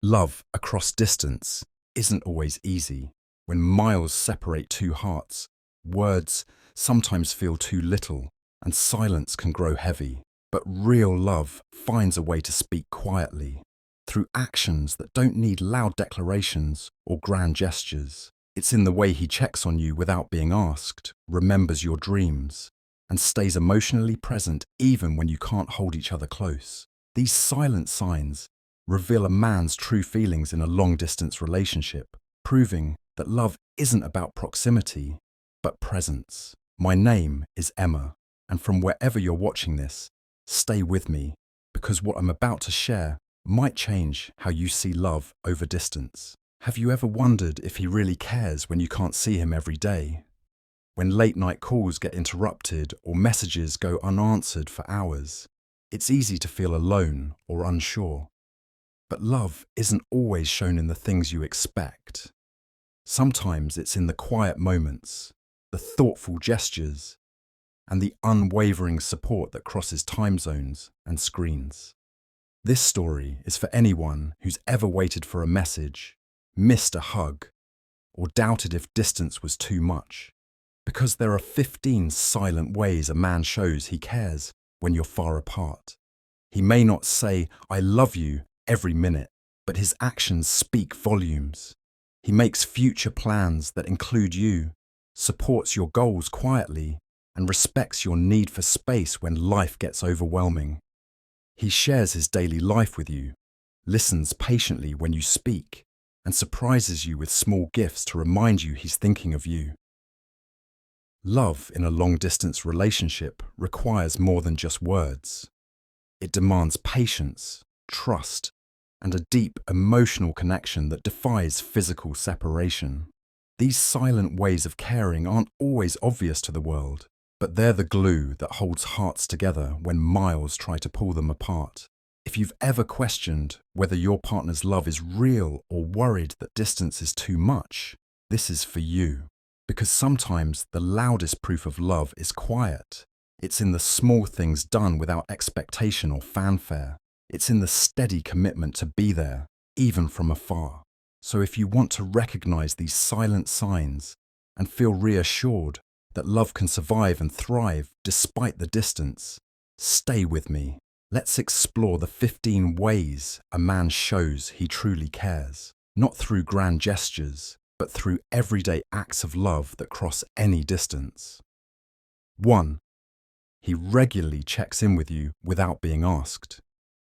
Love across distance isn't always easy. When miles separate two hearts, words sometimes feel too little and silence can grow heavy. But real love finds a way to speak quietly, through actions that don't need loud declarations or grand gestures. It's in the way he checks on you without being asked, remembers your dreams, and stays emotionally present even when you can't hold each other close. These silent signs reveal a man's true feelings in a long-distance relationship, proving that love isn't about proximity, but presence. My name is Emma, and from wherever you're watching this, stay with me, because what I'm about to share might change how you see love over distance. Have you ever wondered if he really cares when you can't see him every day? When late-night calls get interrupted or messages go unanswered for hours, it's easy to feel alone or unsure. But love isn't always shown in the things you expect. Sometimes it's in the quiet moments, the thoughtful gestures, and the unwavering support that crosses time zones and screens. This story is for anyone who's ever waited for a message, missed a hug, or doubted if distance was too much. Because there are 15 silent ways a man shows he cares when you're far apart. He may not say, "I love you," every minute, but his actions speak volumes. He makes future plans that include you, supports your goals quietly, and respects your need for space when life gets overwhelming. He shares his daily life with you, listens patiently when you speak, and surprises you with small gifts to remind you he's thinking of you. Love in a long-distance relationship requires more than just words. It demands patience, trust, and a deep emotional connection that defies physical separation. These silent ways of caring aren't always obvious to the world, but they're the glue that holds hearts together when miles try to pull them apart. If you've ever questioned whether your partner's love is real or worried that distance is too much, this is for you. Because sometimes the loudest proof of love is quiet. It's in the small things done without expectation or fanfare. It's in the steady commitment to be there, even from afar. So if you want to recognize these silent signs and feel reassured that love can survive and thrive despite the distance, stay with me. Let's explore the 15 ways a man shows he truly cares, not through grand gestures, but through everyday acts of love that cross any distance. 1. He regularly checks in with you without being asked.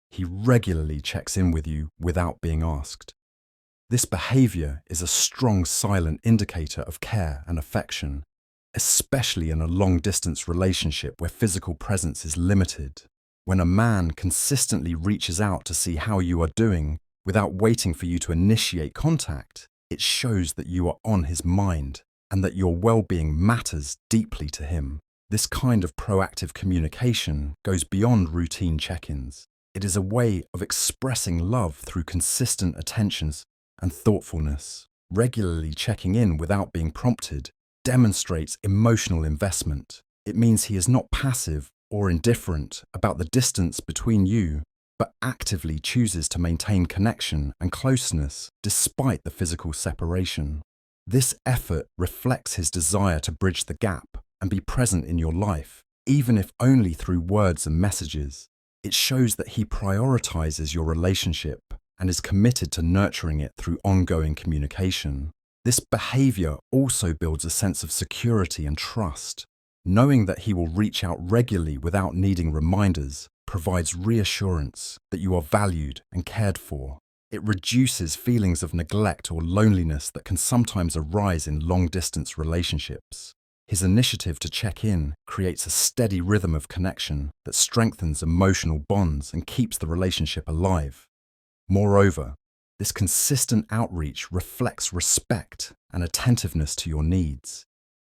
He regularly checks in with you without being asked. This behavior is a strong silent indicator of care and affection, especially in a long-distance relationship where physical presence is limited. When a man consistently reaches out to see how you are doing without waiting for you to initiate contact, it shows that you are on his mind and that your well-being matters deeply to him. This kind of proactive communication goes beyond routine check-ins. It is a way of expressing love through consistent attentions and thoughtfulness. Regularly checking in without being prompted demonstrates emotional investment. It means he is not passive or indifferent about the distance between you, but actively chooses to maintain connection and closeness despite the physical separation. This effort reflects his desire to bridge the gap and be present in your life, even if only through words and messages. It shows that he prioritizes your relationship and is committed to nurturing it through ongoing communication. This behavior also builds a sense of security and trust. Knowing that he will reach out regularly without needing reminders provides reassurance that you are valued and cared for. It reduces feelings of neglect or loneliness that can sometimes arise in long-distance relationships. His initiative to check in creates a steady rhythm of connection that strengthens emotional bonds and keeps the relationship alive. Moreover, this consistent outreach reflects respect and attentiveness to your needs.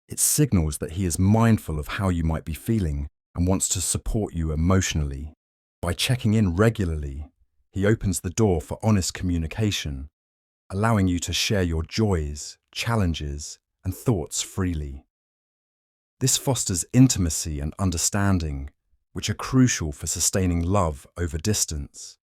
It signals that he is mindful of how you might be feeling and wants to support you emotionally. By checking in regularly, he opens the door for honest communication, allowing you to share your joys, challenges, and thoughts freely. This fosters intimacy and understanding, which are crucial for sustaining love over distance.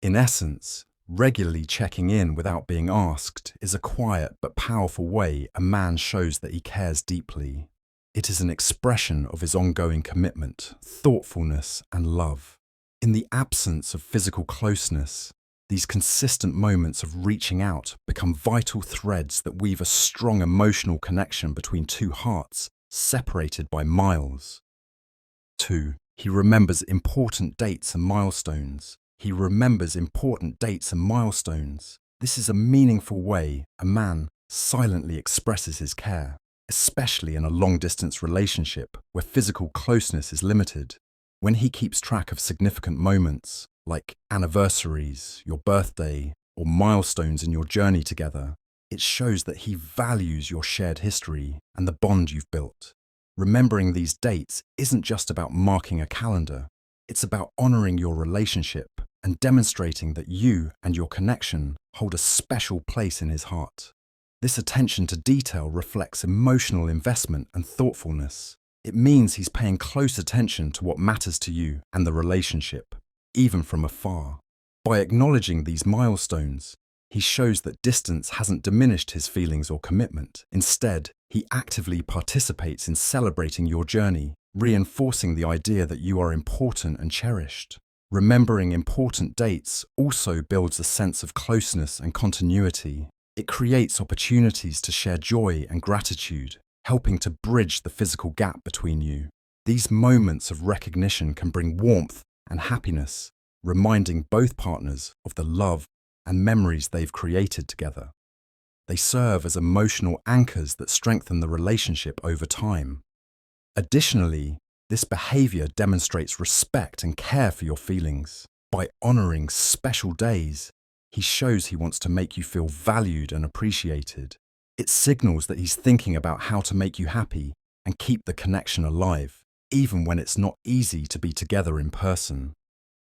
In essence, Regularly checking in without being asked is a quiet but powerful way a man shows that he cares deeply. It is an expression of his ongoing commitment, thoughtfulness, and love. In the absence of physical closeness, these consistent moments of reaching out become vital threads that weave a strong emotional connection between two hearts separated by miles. 2. He remembers important dates and milestones. He remembers important dates and milestones. This is a meaningful way a man silently expresses his care, especially in a long-distance relationship where physical closeness is limited. When he keeps track of significant moments, like anniversaries, your birthday, or milestones in your journey together, it shows that he values your shared history and the bond you've built. Remembering these dates isn't just about marking a calendar. It's about honoring your relationship and demonstrating that you and your connection hold a special place in his heart. This attention to detail reflects emotional investment and thoughtfulness. It means he's paying close attention to what matters to you and the relationship, even from afar. By acknowledging these milestones, he shows that distance hasn't diminished his feelings or commitment. Instead, he actively participates in celebrating your journey, reinforcing the idea that you are important and cherished. Remembering important dates also builds a sense of closeness and continuity. It creates opportunities to share joy and gratitude, helping to bridge the physical gap between you. These moments of recognition can bring warmth and happiness, reminding both partners of the love and memories they've created together. They serve as emotional anchors that strengthen the relationship over time. Additionally, this behavior demonstrates respect and care for your feelings. By honoring special days, he shows he wants to make you feel valued and appreciated. It signals that he's thinking about how to make you happy and keep the connection alive, even when it's not easy to be together in person.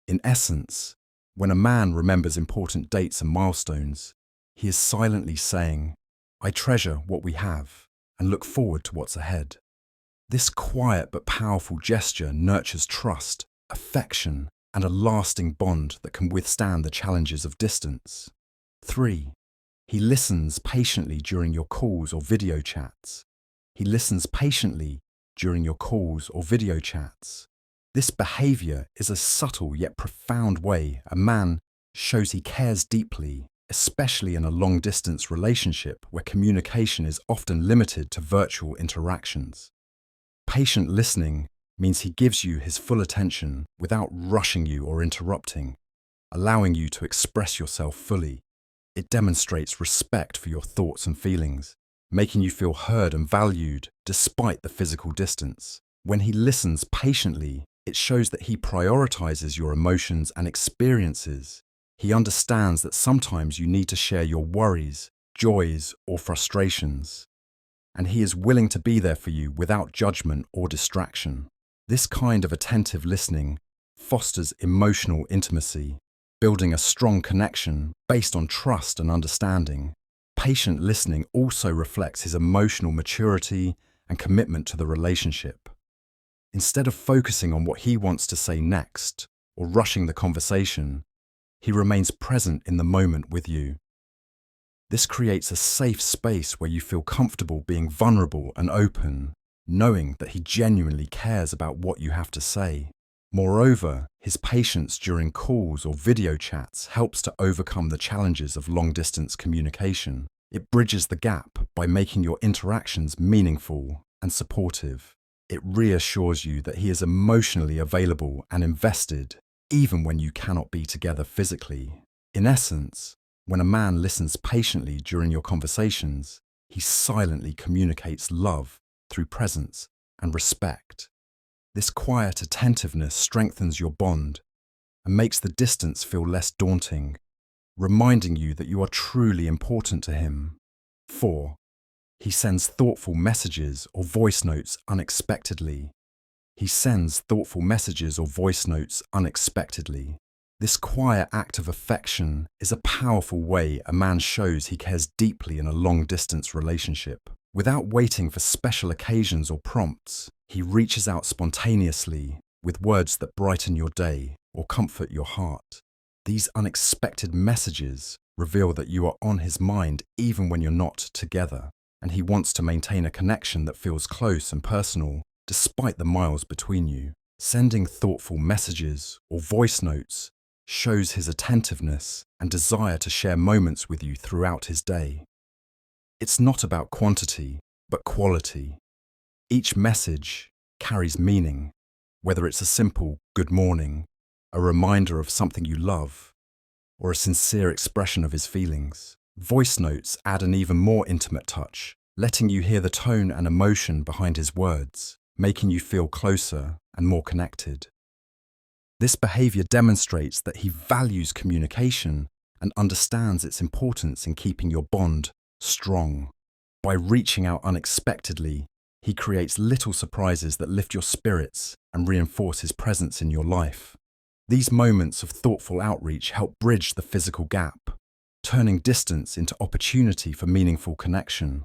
In essence, when a man remembers important dates and milestones, he is silently saying, "I treasure what we have and look forward to what's ahead." This quiet but powerful gesture nurtures trust, affection, and a lasting bond that can withstand the challenges of distance. 3. He listens patiently during your calls or video chats. He listens patiently during your calls or video chats. This behavior is a subtle yet profound way a man shows he cares deeply, especially in a long-distance relationship where communication is often limited to virtual interactions. Patient listening means he gives you his full attention without rushing you or interrupting, allowing you to express yourself fully. It demonstrates respect for your thoughts and feelings, making you feel heard and valued despite the physical distance. When he listens patiently, it shows that he prioritizes your emotions and experiences. He understands that sometimes you need to share your worries, joys, or frustrations, and he is willing to be there for you without judgment or distraction. This kind of attentive listening fosters emotional intimacy, building a strong connection based on trust and understanding. Patient listening also reflects his emotional maturity and commitment to the relationship. Instead of focusing on what he wants to say next or rushing the conversation, he remains present in the moment with you. This creates a safe space where you feel comfortable being vulnerable and open, knowing that he genuinely cares about what you have to say. Moreover, his patience during calls or video chats helps to overcome the challenges of long-distance communication. It bridges the gap by making your interactions meaningful and supportive. It reassures you that he is emotionally available and invested, even when you cannot be together physically. In essence, when a man listens patiently during your conversations, he silently communicates love through presence and respect. This quiet attentiveness strengthens your bond and makes the distance feel less daunting, reminding you that you are truly important to him. 4. He sends thoughtful messages or voice notes unexpectedly. He sends thoughtful messages or voice notes unexpectedly. This quiet act of affection is a powerful way a man shows he cares deeply in a long-distance relationship. Without waiting for special occasions or prompts, he reaches out spontaneously with words that brighten your day or comfort your heart. These unexpected messages reveal that you are on his mind even when you're not together, and he wants to maintain a connection that feels close and personal despite the miles between you. Sending thoughtful messages or voice notes shows his attentiveness and desire to share moments with you throughout his day. It's not about quantity, but quality. Each message carries meaning, whether it's a simple good morning, a reminder of something you love, or a sincere expression of his feelings. Voice notes add an even more intimate touch, letting you hear the tone and emotion behind his words, making you feel closer and more connected. This behavior demonstrates that he values communication and understands its importance in keeping your bond strong. By reaching out unexpectedly, he creates little surprises that lift your spirits and reinforce his presence in your life. These moments of thoughtful outreach help bridge the physical gap, turning distance into opportunity for meaningful connection.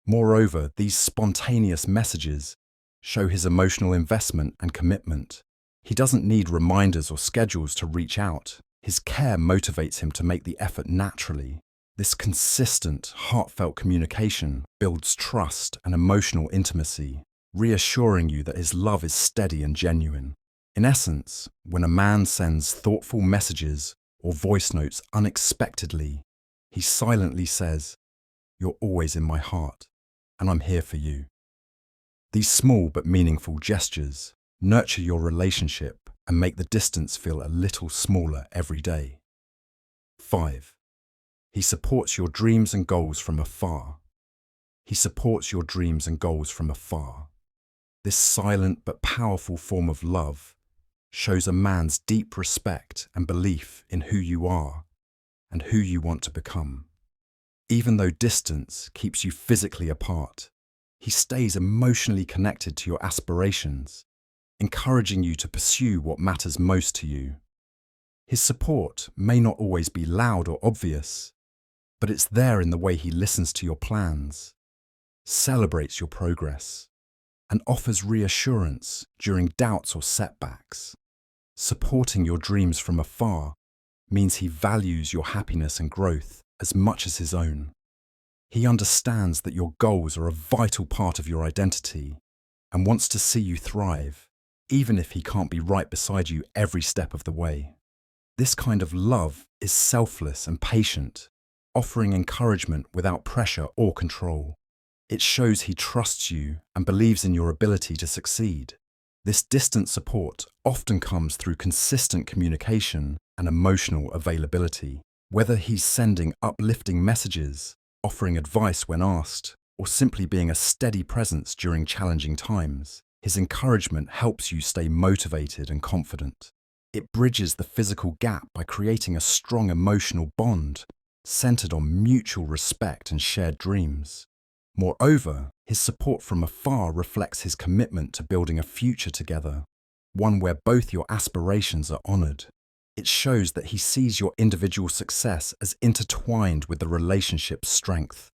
Moreover, these spontaneous messages show his emotional investment and commitment. He doesn't need reminders or schedules to reach out. His care motivates him to make the effort naturally. This consistent, heartfelt communication builds trust and emotional intimacy, reassuring you that his love is steady and genuine. In essence, when a man sends thoughtful messages or voice notes unexpectedly, he silently says, "You're always in my heart, and I'm here for you." These small but meaningful gestures nurture your relationship and make the distance feel a little smaller every day. 5. He supports your dreams and goals from afar. He supports your dreams and goals from afar. This silent but powerful form of love shows a man's deep respect and belief in who you are and who you want to become. Even though distance keeps you physically apart, he stays emotionally connected to your aspirations, encouraging you to pursue what matters most to you. His support may not always be loud or obvious, but it's there in the way he listens to your plans, celebrates your progress, and offers reassurance during doubts or setbacks. Supporting your dreams from afar means he values your happiness and growth as much as his own. He understands that your goals are a vital part of your identity and wants to see you thrive, even if he can't be right beside you every step of the way. This kind of love is selfless and patient, offering encouragement without pressure or control. It shows he trusts you and believes in your ability to succeed. This distant support often comes through consistent communication and emotional availability. Whether he's sending uplifting messages, offering advice when asked, or simply being a steady presence during challenging times, his encouragement helps you stay motivated and confident. It bridges the physical gap by creating a strong emotional bond centered on mutual respect and shared dreams. Moreover, his support from afar reflects his commitment to building a future together, one where both your aspirations are honored. It shows that he sees your individual success as intertwined with the relationship's strength.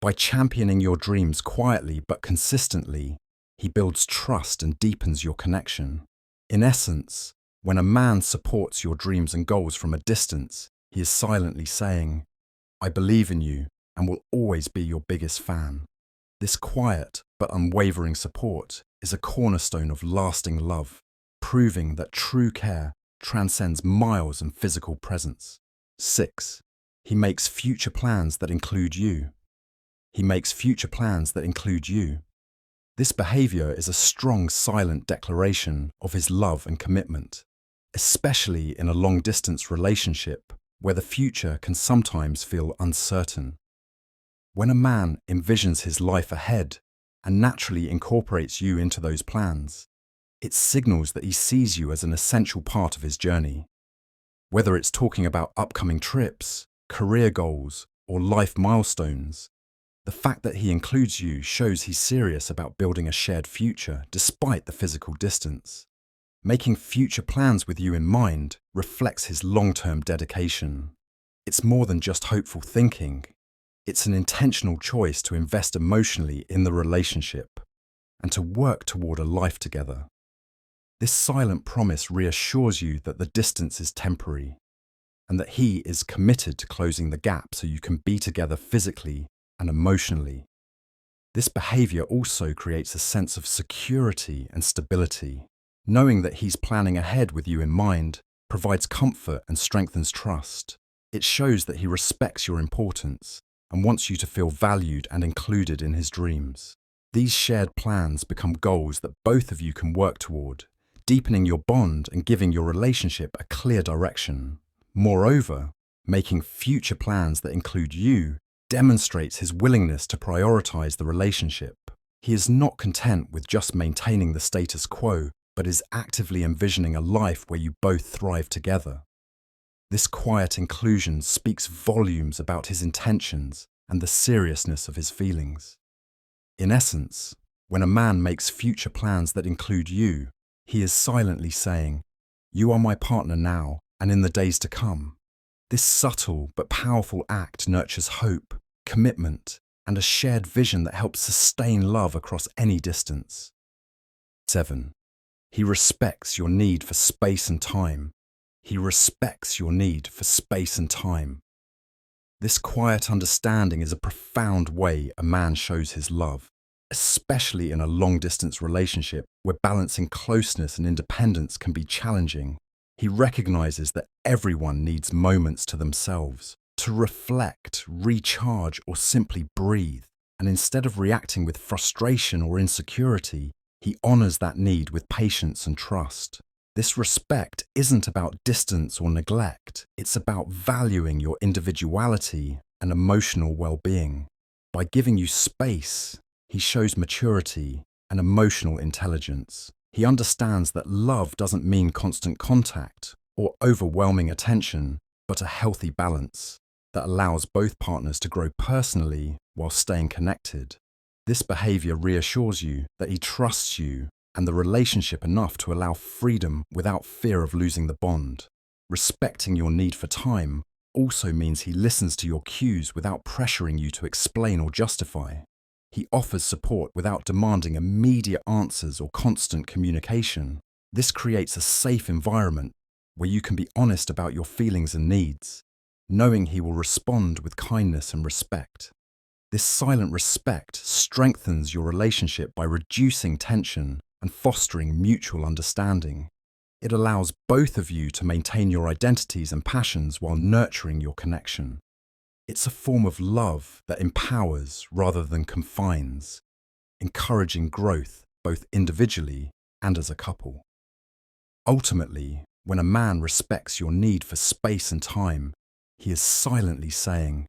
By championing your dreams quietly but consistently, he builds trust and deepens your connection. In essence, when a man supports your dreams and goals from a distance, he is silently saying, "I believe in you and will always be your biggest fan." This quiet but unwavering support is a cornerstone of lasting love, proving that true care transcends miles and physical presence. 6. He makes future plans that include you. He makes future plans that include you. This behavior is a strong silent declaration of his love and commitment, especially in a long-distance relationship where the future can sometimes feel uncertain. When a man envisions his life ahead and naturally incorporates you into those plans, it signals that he sees you as an essential part of his journey. Whether it's talking about upcoming trips, career goals, or life milestones, the fact that he includes you shows he's serious about building a shared future despite the physical distance. Making future plans with you in mind reflects his long-term dedication. It's more than just hopeful thinking. It's an intentional choice to invest emotionally in the relationship and to work toward a life together. This silent promise reassures you that the distance is temporary. and that he is committed to closing the gap so you can be together physically and emotionally. This behavior also creates a sense of security and stability. Knowing that he's planning ahead with you in mind provides comfort and strengthens trust. It shows that he respects your importance and wants you to feel valued and included in his dreams. These shared plans become goals that both of you can work toward, deepening your bond and giving your relationship a clear direction. Moreover, making future plans that include you demonstrates his willingness to prioritize the relationship. He is not content with just maintaining the status quo, but is actively envisioning a life where you both thrive together. This quiet inclusion speaks volumes about his intentions and the seriousness of his feelings. In essence, when a man makes future plans that include you, he is silently saying, "You are my partner now and in the days to come." This subtle but powerful act nurtures hope, commitment, and a shared vision that helps sustain love across any distance. 7. He respects your need for space and time. He respects your need for space and time. This quiet understanding is a profound way a man shows his love, especially in a long-distance relationship where balancing closeness and independence can be challenging. He recognizes that everyone needs moments to themselves, to reflect, recharge, or simply breathe. And instead of reacting with frustration or insecurity, he honors that need with patience and trust. This respect isn't about distance or neglect. It's about valuing your individuality and emotional well-being. By giving you space, he shows maturity and emotional intelligence. He understands that love doesn't mean constant contact or overwhelming attention, but a healthy balance that allows both partners to grow personally while staying connected. This behavior reassures you that he trusts you and the relationship enough to allow freedom without fear of losing the bond. Respecting your need for time also means he listens to your cues without pressuring you to explain or justify. He offers support without demanding immediate answers or constant communication. This creates a safe environment where you can be honest about your feelings and needs, knowing he will respond with kindness and respect. This silent respect strengthens your relationship by reducing tension and fostering mutual understanding. It allows both of you to maintain your identities and passions while nurturing your connection. It's a form of love that empowers rather than confines, encouraging growth both individually and as a couple. Ultimately, when a man respects your need for space and time, he is silently saying,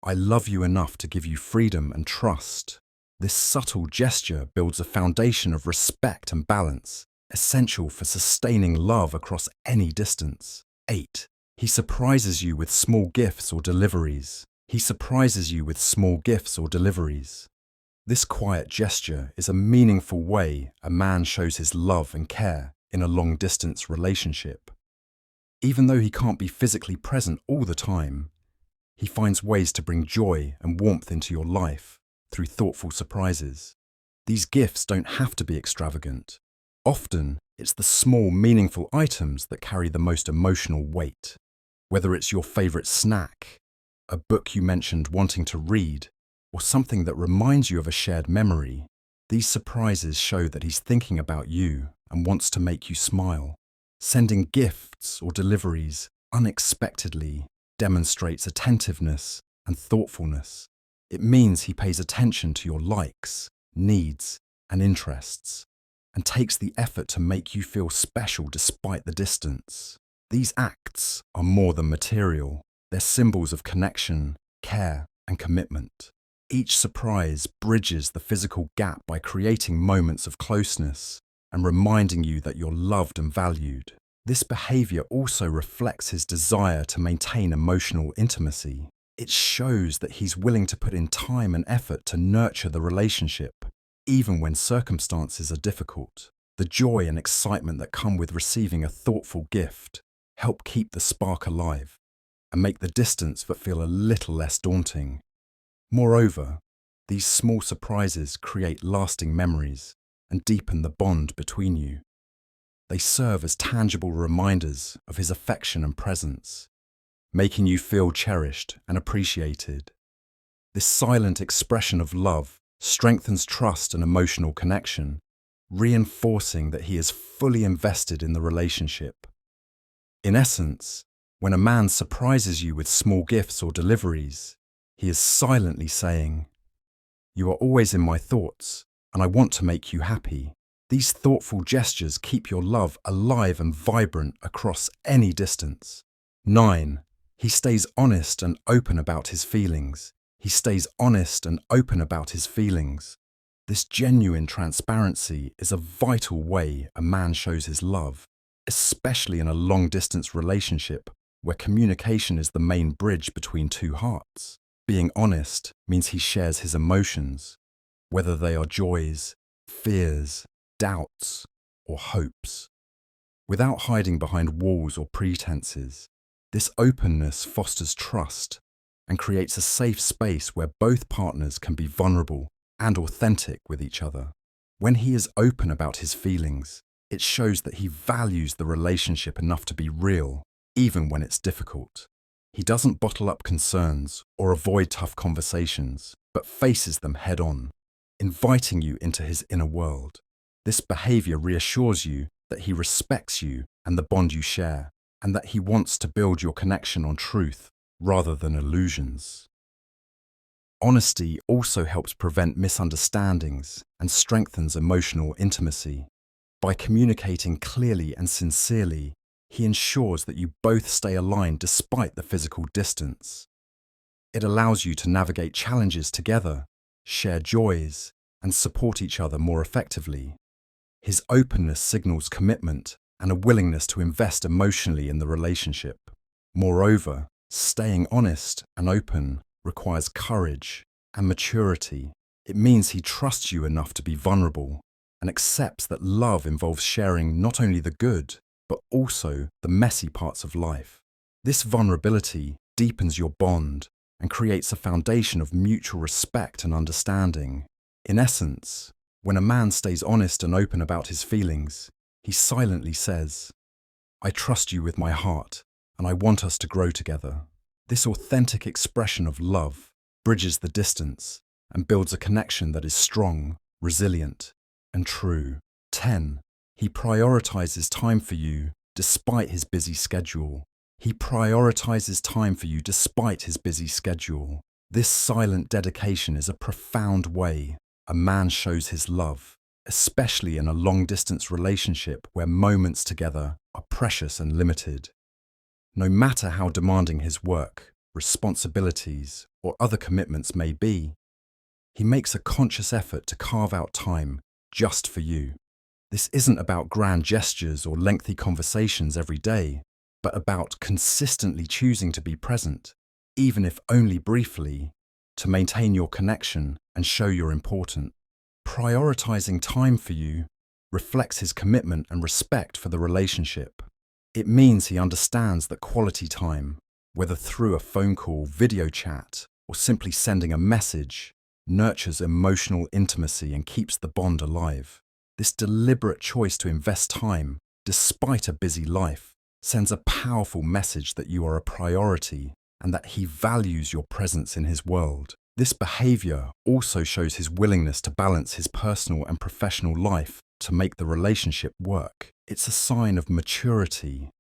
"I love you enough to give you freedom and trust." This subtle gesture builds a foundation of respect and balance, essential for sustaining love across any distance. 8. He surprises you with small gifts or deliveries. He surprises you with small gifts or deliveries. This quiet gesture is a meaningful way a man shows his love and care in a long-distance relationship. Even though he can't be physically present all the time, he finds ways to bring joy and warmth into your life through thoughtful surprises. These gifts don't have to be extravagant. Often, it's the small, meaningful items that carry the most emotional weight. Whether it's your favorite snack, a book you mentioned wanting to read, or something that reminds you of a shared memory, these surprises show that he's thinking about you and wants to make you smile. Sending gifts or deliveries unexpectedly demonstrates attentiveness and thoughtfulness. It means he pays attention to your likes, needs, and interests, and takes the effort to make you feel special despite the distance. These acts are more than material. They're symbols of connection, care, and commitment. Each surprise bridges the physical gap by creating moments of closeness and reminding you that you're loved and valued. This behavior also reflects his desire to maintain emotional intimacy. It shows that he's willing to put in time and effort to nurture the relationship, even when circumstances are difficult. The joy and excitement that come with receiving a thoughtful gift help keep the spark alive and make the distance feel a little less daunting. Moreover, these small surprises create lasting memories and deepen the bond between you. They serve as tangible reminders of his affection and presence, making you feel cherished and appreciated. This silent expression of love strengthens trust and emotional connection, reinforcing that he is fully invested in the relationship. In essence, when a man surprises you with small gifts or deliveries, he is silently saying, "You are always in my thoughts, and I want to make you happy." These thoughtful gestures keep your love alive and vibrant across any distance. 9. He stays honest and open about his feelings. He stays honest and open about his feelings. This genuine transparency is a vital way a man shows his love, especially in a long-distance relationship where communication is the main bridge between two hearts. Being honest means he shares his emotions, whether they are joys, fears, doubts, or hopes, without hiding behind walls or pretenses. This openness fosters trust and creates a safe space where both partners can be vulnerable and authentic with each other. When he is open about his feelings, it shows that he values the relationship enough to be real, even when it's difficult. He doesn't bottle up concerns or avoid tough conversations, but faces them head on, inviting you into his inner world. This behavior reassures you that he respects you and the bond you share, and that he wants to build your connection on truth rather than illusions. Honesty also helps prevent misunderstandings and strengthens emotional intimacy. By communicating clearly and sincerely, he ensures that you both stay aligned despite the physical distance. It allows you to navigate challenges together, share joys, and support each other more effectively. His openness signals commitment and a willingness to invest emotionally in the relationship. Moreover, staying honest and open requires courage and maturity. It means he trusts you enough to be vulnerable and accepts that love involves sharing not only the good, but also the messy parts of life. This vulnerability deepens your bond and creates a foundation of mutual respect and understanding. In essence, when a man stays honest and open about his feelings, he silently says, "I trust you with my heart, and I want us to grow together." This authentic expression of love bridges the distance and builds a connection that is strong, resilient, and true. 10. He prioritizes time for you despite his busy schedule. He prioritizes time for you despite his busy schedule. This silent dedication is a profound way a man shows his love, especially in a long-distance relationship where moments together are precious and limited. No matter how demanding his work, responsibilities, or other commitments may be, he makes a conscious effort to carve out time just for you. This isn't about grand gestures or lengthy conversations every day, but about consistently choosing to be present, even if only briefly, to maintain your connection and show you're important. Prioritizing time for you reflects his commitment and respect for the relationship. It means he understands that quality time, whether through a phone call, video chat, or simply sending a message, nurtures emotional intimacy and keeps the bond alive. This deliberate choice to invest time, despite a busy life, sends a powerful message that you are a priority and that he values your presence in his world. This behavior also shows his willingness to balance his personal and professional life to make the relationship work. It's a sign of maturity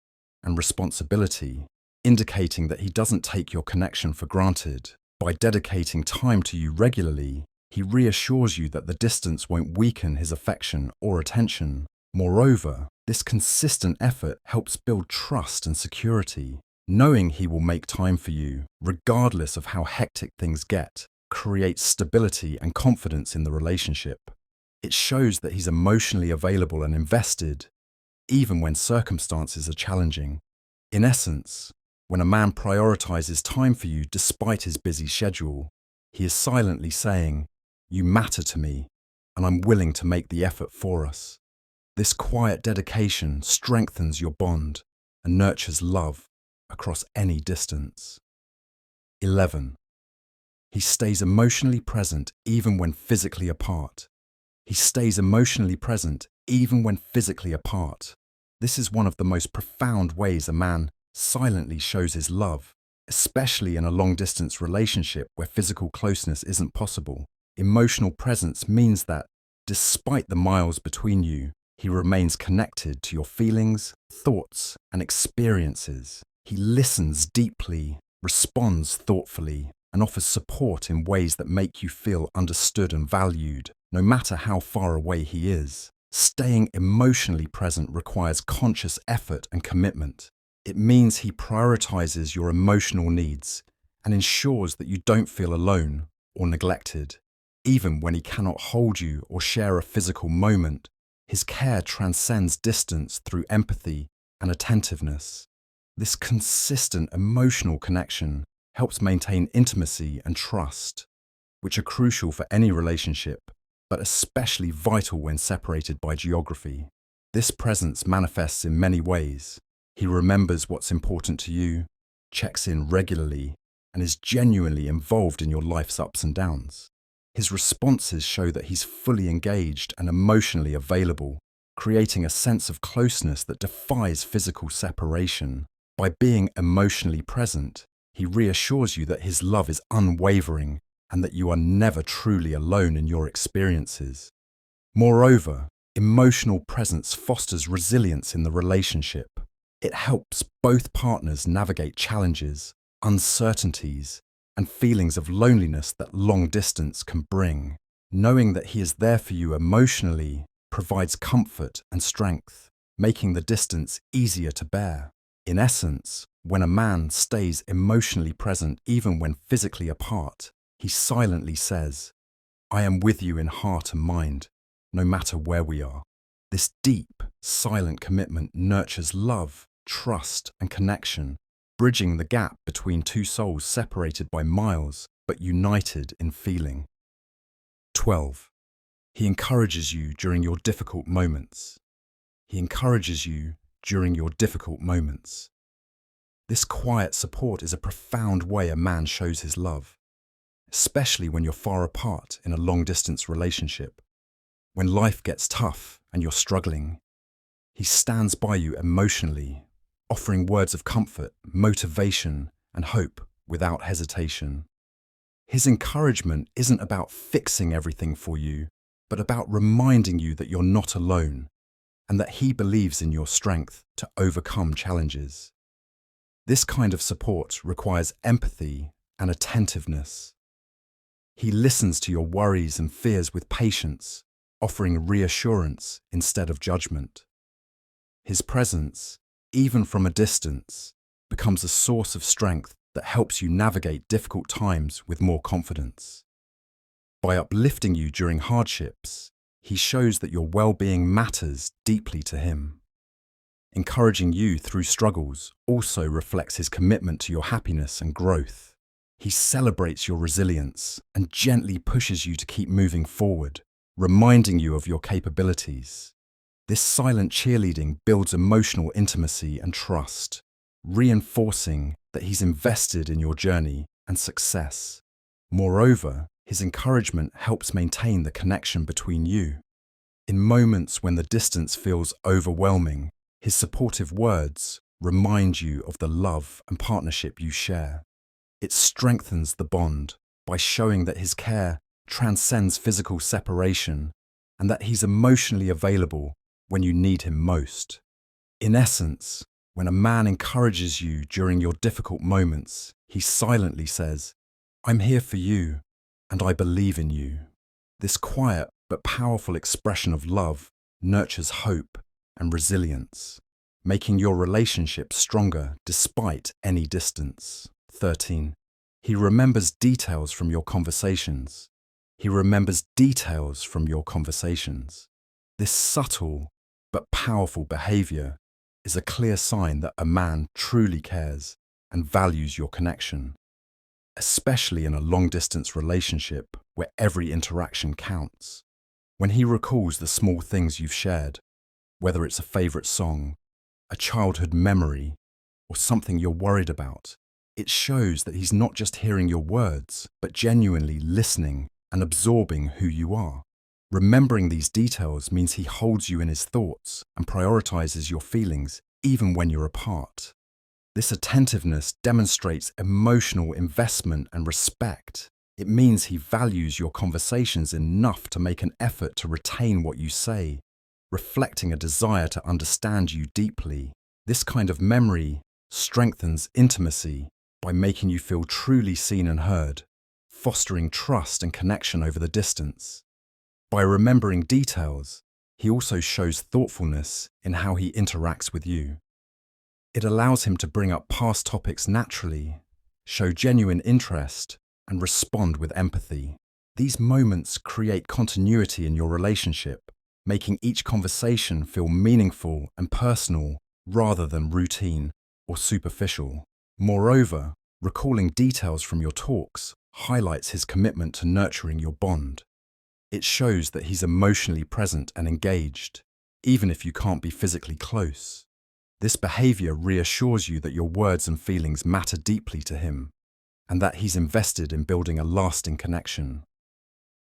and responsibility, indicating that he doesn't take your connection for granted. By dedicating time to you regularly, he reassures you that the distance won't weaken his affection or attention. Moreover, this consistent effort helps build trust and security. Knowing he will make time for you, regardless of how hectic things get, creates stability and confidence in the relationship. It shows that he's emotionally available and invested, even when circumstances are challenging. In essence, when a man prioritizes time for you despite his busy schedule, he is silently saying, "You matter to me, and I'm willing to make the effort for us." This quiet dedication strengthens your bond and nurtures love across any distance. 11. He stays emotionally present even when physically apart. He stays emotionally present even when physically apart. This is one of the most profound ways a man silently shows his love, Especially in a long-distance relationship where physical closeness isn't possible, emotional presence means that, despite the miles between you, he remains connected to your feelings, thoughts, and experiences. He listens deeply, responds thoughtfully, and offers support in ways that make you feel understood and valued, no matter how far away he is. Staying emotionally present requires conscious effort and commitment. It means he prioritizes your emotional needs and ensures that you don't feel alone or neglected. Even when he cannot hold you or share a physical moment, his care transcends distance through empathy and attentiveness. This consistent emotional connection helps maintain intimacy and trust, which are crucial for any relationship, but especially vital when separated by geography. This presence manifests in many ways. He remembers what's important to you, checks in regularly, and is genuinely involved in your life's ups and downs. His responses show that he's fully engaged and emotionally available, creating a sense of closeness that defies physical separation. By being emotionally present, he reassures you that his love is unwavering and that you are never truly alone in your experiences. Moreover, emotional presence fosters resilience in the relationship. It helps both partners navigate challenges, uncertainties, and feelings of loneliness that long distance can bring. Knowing that he is there for you emotionally provides comfort and strength, making the distance easier to bear. In essence, when a man stays emotionally present even when physically apart, he silently says, "I am with you in heart and mind, no matter where we are." This deep, silent commitment nurtures love, trust, and connection, bridging the gap between two souls separated by miles but united in feeling. 12. He encourages you during your difficult moments. He encourages you during your difficult moments. This quiet support is a profound way a man shows his love, especially when you're far apart in a long-distance relationship. When life gets tough and you're struggling, he stands by you emotionally, offering words of comfort, motivation, and hope without hesitation. His encouragement isn't about fixing everything for you, but about reminding you that you're not alone and that he believes in your strength to overcome challenges. This kind of support requires empathy and attentiveness. He listens to your worries and fears with patience, offering reassurance instead of judgment. His presence, even from a distance, becomes a source of strength that helps you navigate difficult times with more confidence. By uplifting you during hardships, he shows that your well-being matters deeply to him. Encouraging you through struggles also reflects his commitment to your happiness and growth. He celebrates your resilience and gently pushes you to keep moving forward, reminding you of your capabilities. This silent cheerleading builds emotional intimacy and trust, reinforcing that he's invested in your journey and success. Moreover, his encouragement helps maintain the connection between you. In moments when the distance feels overwhelming, his supportive words remind you of the love and partnership you share. It strengthens the bond by showing that his care transcends physical separation and that he's emotionally available when you need him most. In essence, when a man encourages you during your difficult moments, he silently says, "I'm here for you, and I believe in you." This quiet but powerful expression of love nurtures hope and resilience, making your relationship stronger despite any distance. 13. He remembers details from your conversations. He remembers details from your conversations. This subtle but powerful behavior is a clear sign that a man truly cares and values your connection, especially in a long-distance relationship where every interaction counts. When he recalls the small things you've shared, whether it's a favorite song, a childhood memory, or something you're worried about, it shows that he's not just hearing your words, but genuinely listening and absorbing who you are. Remembering these details means he holds you in his thoughts and prioritizes your feelings even when you're apart. This attentiveness demonstrates emotional investment and respect. It means he values your conversations enough to make an effort to retain what you say, reflecting a desire to understand you deeply. This kind of memory strengthens intimacy by making you feel truly seen and heard, fostering trust and connection over the distance. By remembering details, he also shows thoughtfulness in how he interacts with you. It allows him to bring up past topics naturally, show genuine interest, and respond with empathy. These moments create continuity in your relationship, making each conversation feel meaningful and personal rather than routine or superficial. Moreover, recalling details from your talks highlights his commitment to nurturing your bond. It shows that he's emotionally present and engaged, even if you can't be physically close. This behavior reassures you that your words and feelings matter deeply to him, and that he's invested in building a lasting connection.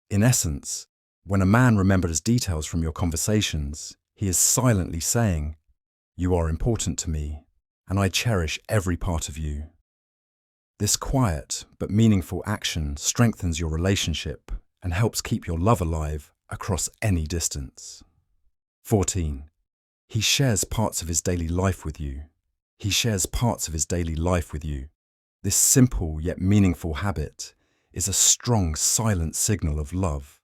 In essence, when a man remembers details from your conversations, he is silently saying, "You are important to me, and I cherish every part of you." This quiet but meaningful action strengthens your relationship and helps keep your love alive across any distance. 14. He shares parts of his daily life with you. He shares parts of his daily life with you. This simple yet meaningful habit is a strong, silent signal of love,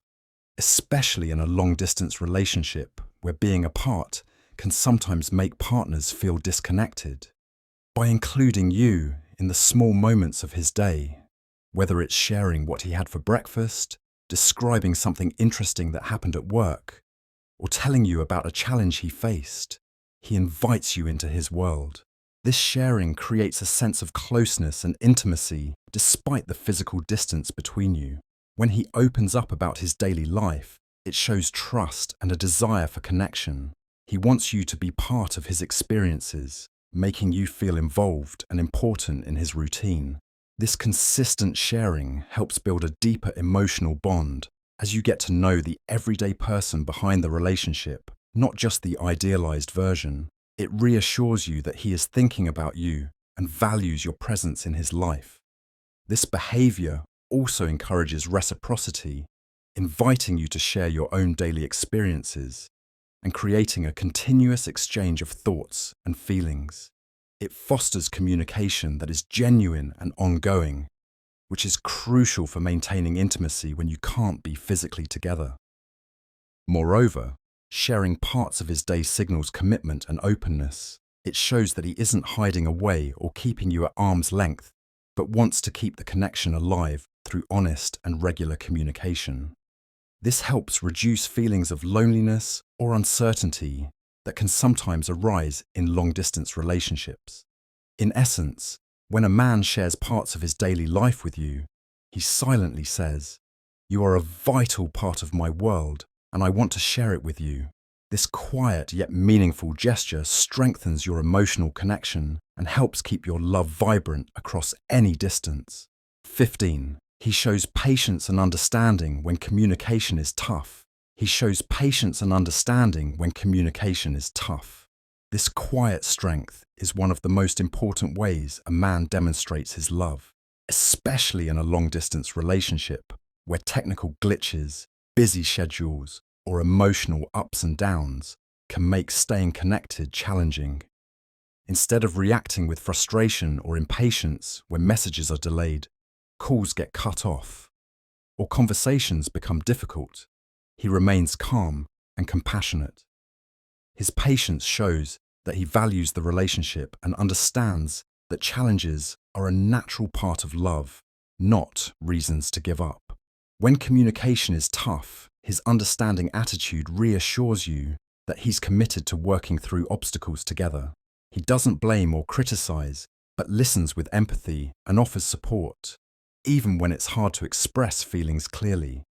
especially in a long-distance relationship where being apart can sometimes make partners feel disconnected. By including you in the small moments of his day, whether it's sharing what he had for breakfast, describing something interesting that happened at work, or telling you about a challenge he faced, he invites you into his world. This sharing creates a sense of closeness and intimacy despite the physical distance between you. When he opens up about his daily life, it shows trust and a desire for connection. He wants you to be part of his experiences, making you feel involved and important in his routine. This consistent sharing helps build a deeper emotional bond as you get to know the everyday person behind the relationship, not just the idealized version. It reassures you that he is thinking about you and values your presence in his life. This behavior also encourages reciprocity, inviting you to share your own daily experiences and creating a continuous exchange of thoughts and feelings. It fosters communication that is genuine and ongoing, which is crucial for maintaining intimacy when you can't be physically together. Moreover, sharing parts of his day signals commitment and openness. It shows that he isn't hiding away or keeping you at arm's length, but wants to keep the connection alive through honest and regular communication. This helps reduce feelings of loneliness or uncertainty that can sometimes arise in long-distance relationships. In essence, when a man shares parts of his daily life with you, he silently says, "You are a vital part of my world, and I want to share it with you." This quiet yet meaningful gesture strengthens your emotional connection and helps keep your love vibrant across any distance. 15. He shows patience and understanding when communication is tough. He shows patience and understanding when communication is tough. This quiet strength is one of the most important ways a man demonstrates his love, especially in a long-distance relationship where technical glitches, busy schedules, or emotional ups and downs can make staying connected challenging. Instead of reacting with frustration or impatience when messages are delayed, calls get cut off, or conversations become difficult, he remains calm and compassionate. His patience shows that he values the relationship and understands that challenges are a natural part of love, not reasons to give up. When communication is tough, his understanding attitude reassures you that he's committed to working through obstacles together. He doesn't blame or criticize, but listens with empathy and offers support, even when it's hard to express feelings clearly.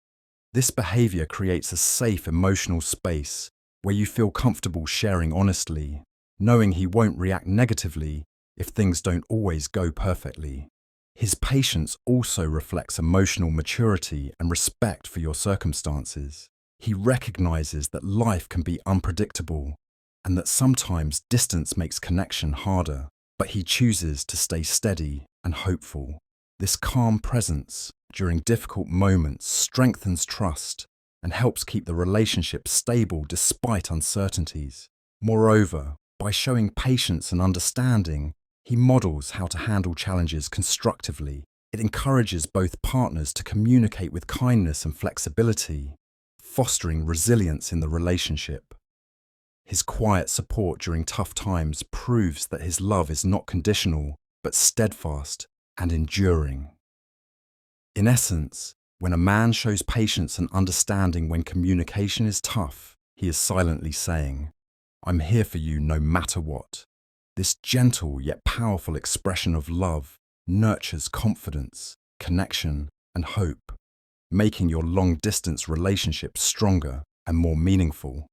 This behavior creates a safe emotional space where you feel comfortable sharing honestly, knowing he won't react negatively if things don't always go perfectly. His patience also reflects emotional maturity and respect for your circumstances. He recognizes that life can be unpredictable and that sometimes distance makes connection harder. but he chooses to stay steady and hopeful. This calm presence during difficult moments strengthens trust and helps keep the relationship stable despite uncertainties. Moreover, by showing patience and understanding, he models how to handle challenges constructively. It encourages both partners to communicate with kindness and flexibility, fostering resilience in the relationship. His quiet support during tough times proves that his love is not conditional, but steadfast and enduring. In essence, when a man shows patience and understanding when communication is tough, he is silently saying, "I'm here for you no matter what." This gentle yet powerful expression of love nurtures confidence, connection, and hope, making your long-distance relationship stronger and more meaningful.